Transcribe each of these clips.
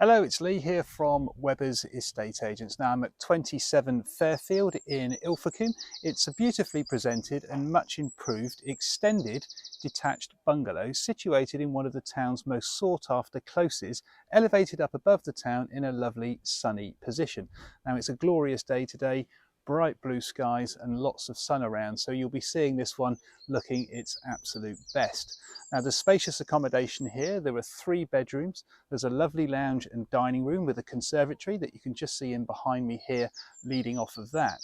Hello, it's Lee here from Webber's Estate Agents. Now I'm at 27 Fairfield in Ilfracombe. It's a beautifully presented and much improved extended detached bungalow situated in one of the town's most sought after closes, elevated up above the town in a lovely sunny position. Now it's a glorious day today, bright blue skies and lots of sun around, so you'll be seeing this one looking its absolute best. Now there's spacious accommodation here. There are 3 bedrooms. There's a lovely lounge and dining room with a conservatory that you can just see in behind me here leading off of that.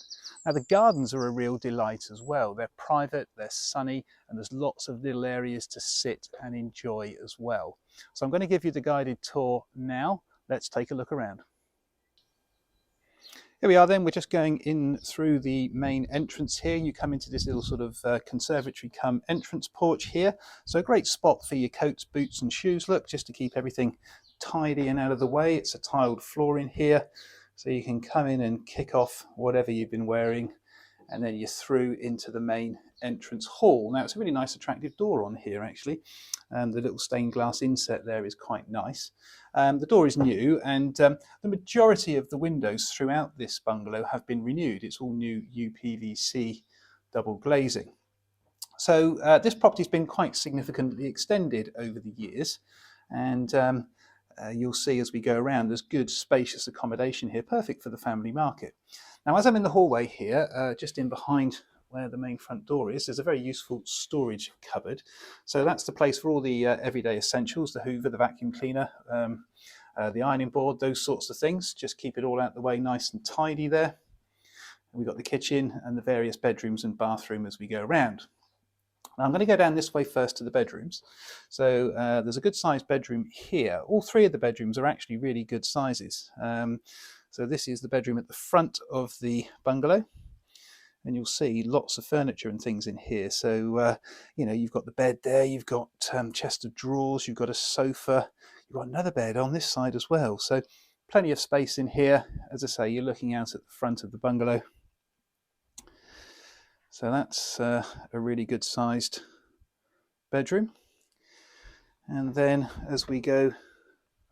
Now the gardens are a real delight as well. They're private, they're sunny, and there's lots of little areas to sit and enjoy as well. So I'm going to give you the guided tour now. Let's take a look around. Here we are then, we're just going in through the main entrance here. You come into this little sort of conservatory come entrance porch here. So a great spot for your coats, boots and shoes, look, just to keep everything tidy and out of the way. It's a tiled floor in here, so you can come in and kick off whatever you've been wearing, and then you're through into the main entrance hall. Now it's a really nice attractive door on here actually. The little stained glass inset there is quite nice. The door is new, and the majority of the windows throughout this bungalow have been renewed. It's all new UPVC double glazing. So this property's been quite significantly extended over the years, and you'll see as we go around there's good spacious accommodation here, perfect for the family market. Now as I'm in the hallway here, just in behind where the main front door is, there's a very useful storage cupboard. So that's the place for all the everyday essentials, the hoover, the vacuum cleaner, the ironing board, those sorts of things. Just keep it all out the way nice and tidy there. And we've got the kitchen and the various bedrooms and bathroom as we go around. Now I'm going to go down this way first to the bedrooms. So there's a good sized bedroom here. All 3 of the bedrooms are actually really good sizes. So this is the bedroom at the front of the bungalow, and you'll see lots of furniture and things in here. So you know, you've got the bed there, you've got chest of drawers, you've got a sofa, you've got another bed on this side as well. So plenty of space in here. As I say, you're looking out at the front of the bungalow. So that's a really good sized bedroom. And then as we go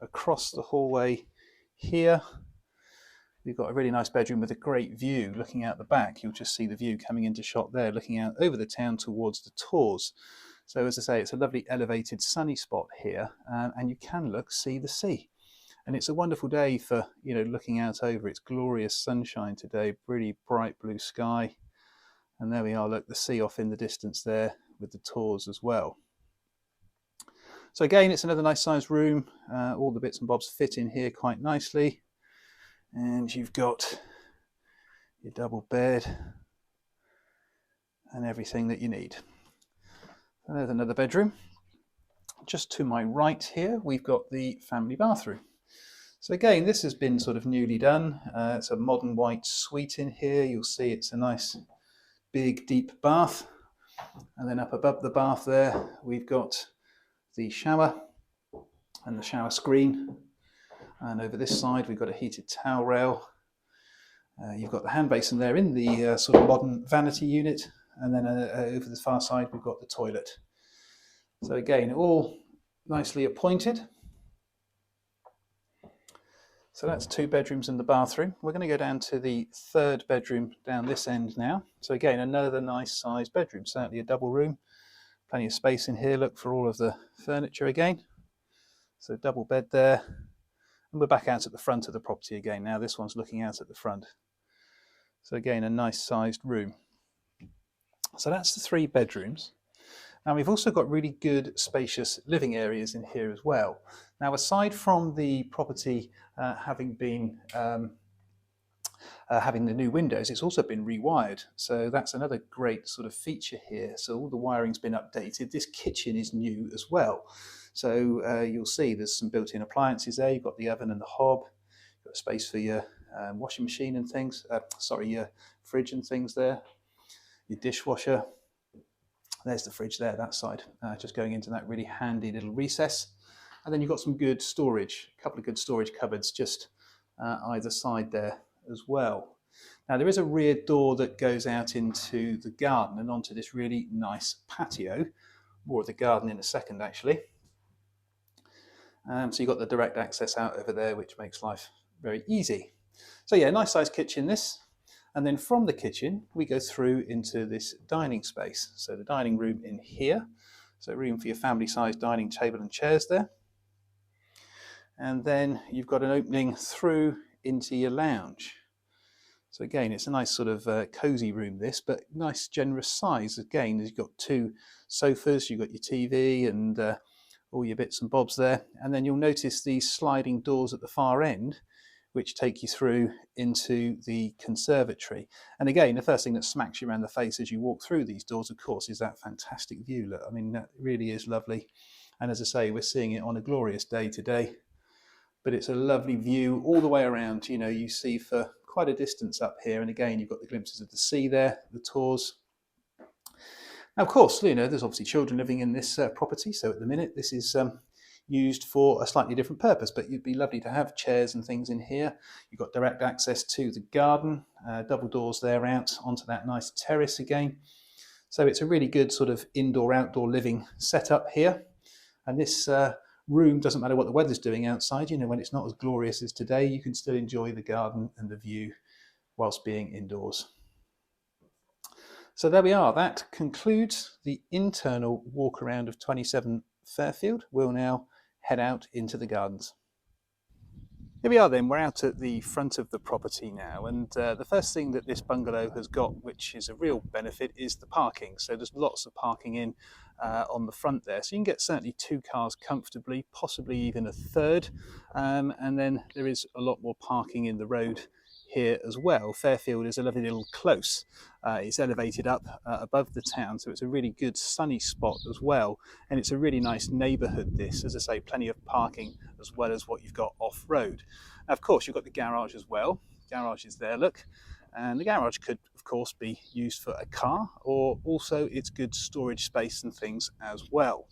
across the hallway here, we've got a really nice bedroom with a great view looking out the back. You'll just see the view coming into shot there, looking out over the town towards the Torrs. So as I say, it's a lovely elevated sunny spot here, and you can see the sea. And it's a wonderful day for, you know, looking out over. It's glorious sunshine today, really bright blue sky. And there we are, look, the sea off in the distance there with the Torrs as well. So again, it's another nice sized room. All the bits and bobs fit in here quite nicely. And you've got your double bed and everything that you need. So there's another bedroom. Just to my right here, we've got the family bathroom. So again, this has been sort of newly done. It's a modern white suite in here. You'll see it's a nice big deep bath, and then up above the bath there we've got the shower and the shower screen, and over this side we've got a heated towel rail. You've got the hand basin there in the sort of modern vanity unit, and then over the far side we've got the toilet. So again, all nicely appointed. So that's 2 bedrooms and the bathroom. We're going to go down to the 3rd bedroom down this end now. So again, another nice sized bedroom, certainly a double room. Plenty of space in here, look, for all of the furniture again. So double bed there. And we're back out at the front of the property again now. This one's looking out at the front. So again, a nice sized room. So that's the 3 bedrooms. Now we've also got really good spacious living areas in here as well. Now aside from the property having been having the new windows, it's also been rewired. So that's another great sort of feature here. So all the wiring's been updated. This kitchen is new as well. So you'll see there's some built-in appliances there. You've got the oven and the hob. You've got space for your washing machine and things. Your fridge and things there. Your dishwasher. There's the fridge there, that side, just going into that really handy little recess. And then you've got some good storage, a couple of good storage cupboards just either side there as well. Now there is a rear door that goes out into the garden and onto this really nice patio. More of the garden in a second actually. So you've got the direct access out over there, which makes life very easy. So yeah, nice sized kitchen this. And then from the kitchen, we go through into this dining space. So the dining room in here. So room for your family sized dining table and chairs there. And then you've got an opening through into your lounge. So again, it's a nice sort of cozy room this, but nice generous size. Again, you've got two sofas, you've got your TV and all your bits and bobs there. And then you'll notice these sliding doors at the far end, which take you through into the conservatory. And again, the first thing that smacks you around the face as you walk through these doors, of course, is that fantastic view. Look, I mean, that really is lovely. And as I say, we're seeing it on a glorious day today, but it's a lovely view all the way around. You know, you see for quite a distance up here. And again, you've got the glimpses of the sea there, the Torrs. Now, of course, you know, there's obviously children living in this property. So at the minute, this is used for a slightly different purpose, but it'd be lovely to have chairs and things in here. You've got direct access to the garden, double doors there out onto that nice terrace again. So it's a really good sort of indoor-outdoor living setup here. And this room, doesn't matter what the weather's doing outside, you know, when it's not as glorious as today, you can still enjoy the garden and the view whilst being indoors. So there we are. That concludes the internal walk around of 27 Fairfield. We'll now head out into the gardens. Here we are then, we're out at the front of the property now, and the first thing that this bungalow has got, which is a real benefit, is the parking. So there's lots of parking in on the front there, so you can get certainly 2 cars comfortably, possibly even a third, and then there is a lot more parking in the road here as well. Fairfield is a lovely little close. It's elevated up above the town, so it's a really good sunny spot as well, and it's a really nice neighbourhood this. As I say, plenty of parking as well as what you've got off-road. Now, of course, you've got the garage as well. Garage is there, look, and the garage could of course be used for a car, or also it's good storage space and things as well.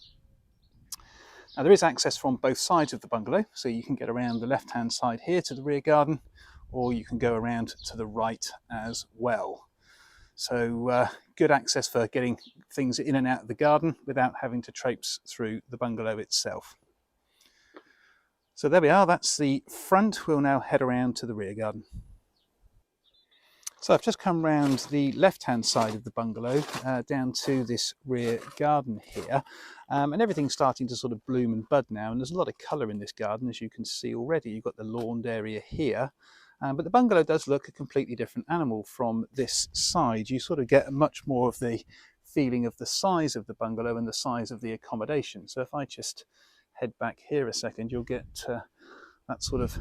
Now, there is access from both sides of the bungalow, so you can get around the left-hand side here to the rear garden, or you can go around to the right as well. So good access for getting things in and out of the garden without having to traipse through the bungalow itself. So there we are, that's the front. We'll now head around to the rear garden. So I've just come round the left-hand side of the bungalow down to this rear garden here, and everything's starting to sort of bloom and bud now, and there's a lot of colour in this garden, as you can see already. You've got the lawned area here, but the bungalow does look a completely different animal from this side. You sort of get much more of the feeling of the size of the bungalow and the size of the accommodation. So if I just head back here a second, you'll get that sort of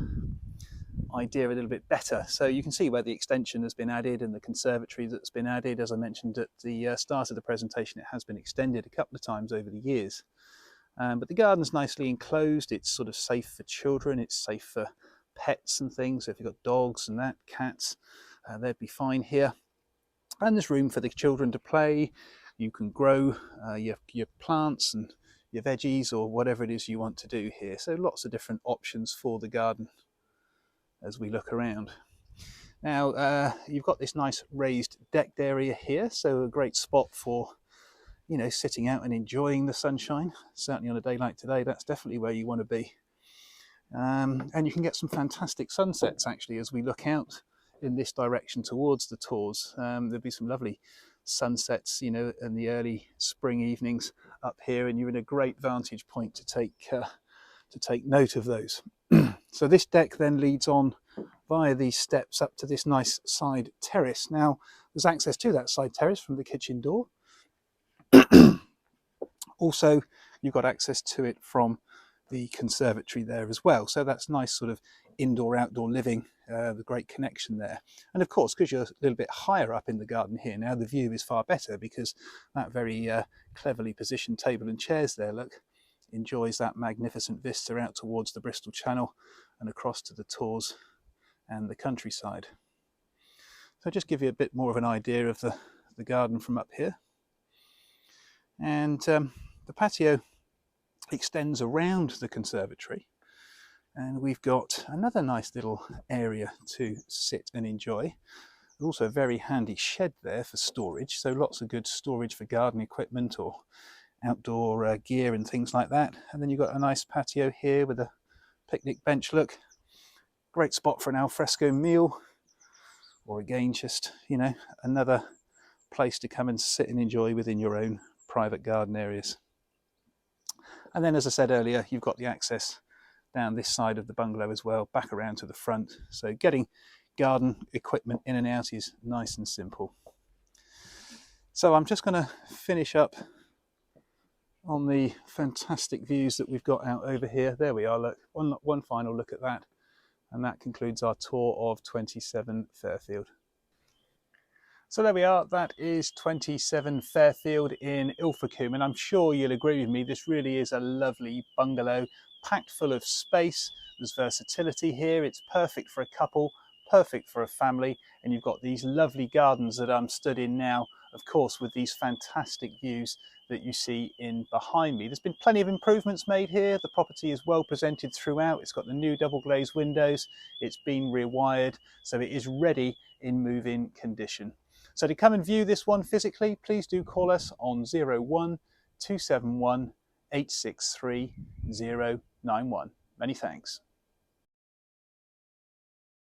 idea a little bit better. So you can see where the extension has been added and the conservatory that's been added. As I mentioned at the start of the presentation, it has been extended a couple of times over the years. But the garden's nicely enclosed. It's sort of safe for children. It's safe for pets and things. So if you've got dogs and that, cats, they'd be fine here. And there's room for the children to play. You can grow your plants and your veggies or whatever it is you want to do here. So lots of different options for the garden as we look around. Now you've got this nice raised decked area here, so a great spot for, you know, sitting out and enjoying the sunshine. Certainly on a day like today, that's definitely where you want to be. And you can get some fantastic sunsets actually as we look out in this direction towards the Torrs. There'll be some lovely sunsets, you know, in the early spring evenings up here, and you're in a great vantage point to take note of those. So this deck then leads on via these steps up to this nice side terrace. Now there's access to that side terrace from the kitchen door. Also, you've got access to it from the conservatory there as well. So that's nice sort of indoor-outdoor living, the great connection there. And of course, because you're a little bit higher up in the garden here now, the view is far better because that very cleverly positioned table and chairs there, look, enjoys that magnificent vista out towards the Bristol Channel and across to the Torrs and the countryside. So just give you a bit more of an idea of the garden from up here. And the patio extends around the conservatory, and we've got another nice little area to sit and enjoy. There's also a very handy shed there for storage, so lots of good storage for garden equipment or outdoor gear and things like that. And then you've got a nice patio here with a picnic bench look. Great spot for an alfresco meal, or again, just, you know, another place to come and sit and enjoy within your own private garden areas. And then, as I said earlier, you've got the access down this side of the bungalow as well, back around to the front. So getting garden equipment in and out is nice and simple. So I'm just going to finish up on the fantastic views that we've got out over here. There we are, look, one final look at that. And that concludes our tour of 27 Fairfield. So there we are, that is 27 Fairfield in Ilfracombe, and I'm sure you'll agree with me, this really is a lovely bungalow, packed full of space. There's versatility here, it's perfect for a couple, perfect for a family, and you've got these lovely gardens that I'm stood in now, of course, with these fantastic views that you see in behind me. There's been plenty of improvements made here. The property is well presented throughout. It's got the new double glazed windows, it's been rewired, so it is ready in move-in condition. So to come and view this one physically, please do call us on 01 271 863 091. Many thanks.